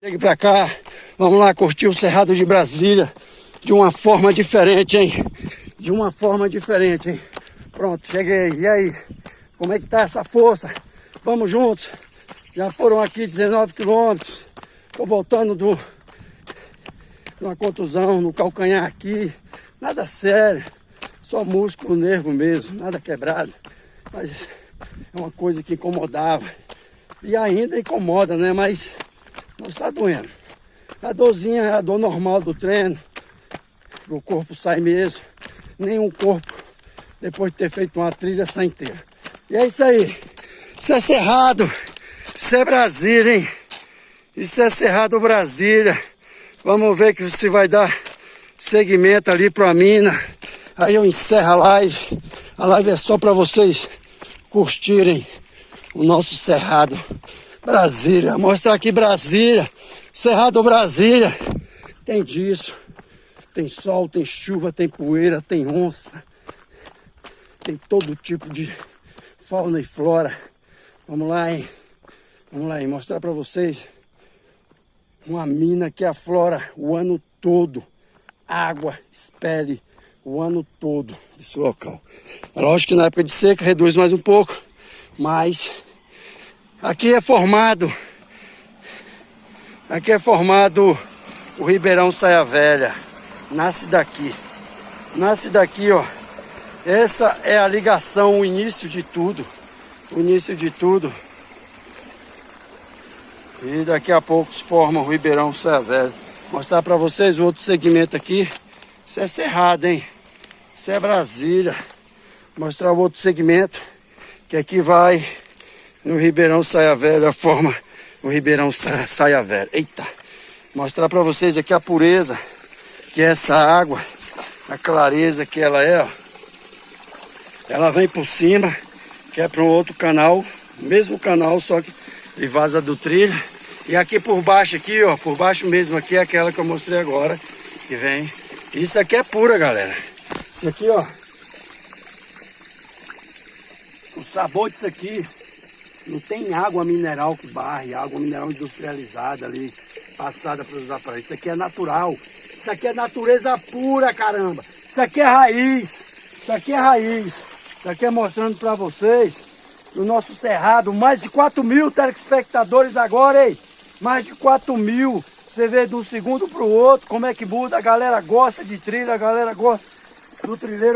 Chegue pra cá, vamos lá curtir o Cerrado de Brasília de uma forma diferente, hein? De uma forma diferente, hein? Pronto, cheguei. E aí? Como é que tá essa força? Vamos juntos. Já foram aqui 19 quilômetros. Tô voltando de uma contusão no calcanhar aqui. Nada sério. Só músculo, nervo mesmo. Nada quebrado. Mas é uma coisa que incomodava. E ainda incomoda, né? Mas não está doendo. A dorzinha é a dor normal do treino. O corpo sai mesmo. Nenhum corpo, depois de ter feito uma trilha, sai inteira. E é isso aí. Isso é Cerrado. Isso é Brasília, hein? Isso é Cerrado Brasília. Vamos ver que se vai dar segmento ali pra mina. Aí eu encerro a live. A live é só para vocês curtirem o nosso Cerrado Brasília. Mostrar aqui Brasília. Cerrado Brasília. Tem disso. Tem sol, tem chuva, tem poeira, tem onça. Tem todo tipo de fauna e flora. Vamos lá, hein? Vamos lá, hein? Mostrar para vocês uma mina que aflora o ano todo. Água, espere o ano todo desse local. É lógico que na época de seca reduz mais um pouco, mas aqui é formado o Ribeirão Saia Velha. Nasce daqui, ó. Essa é a ligação, o início de tudo. E daqui a pouco se forma o Ribeirão Saia Velha. Mostrar para vocês o outro segmento aqui. Isso é Cerrado, hein? Isso é Brasília. Mostrar o outro segmento, que aqui vai no Ribeirão Saia Velha, forma o Ribeirão Saia Velha. Eita! Mostrar para vocês aqui a pureza que é essa água, a clareza que ela é, ó. Ela vem por cima, que é para um outro canal, mesmo canal, só que ele vaza do trilho. E aqui por baixo aqui, ó, por baixo mesmo aqui é aquela que eu mostrei agora, que vem. Isso aqui é pura, galera. Isso aqui, ó, o sabor disso aqui, não tem água mineral que barre, água mineral industrializada ali, passada para usar para isso. Isso aqui é natural. Isso aqui é natureza pura, caramba. Isso aqui é raiz. Isso aqui é raiz. Isso aqui é mostrando para vocês o nosso Cerrado. Mais de 4.000 telespectadores agora, hein? Mais de 4.000. Você vê de um segundo para o outro como é que muda. A galera gosta de trilha, a galera gosta do trilheiro.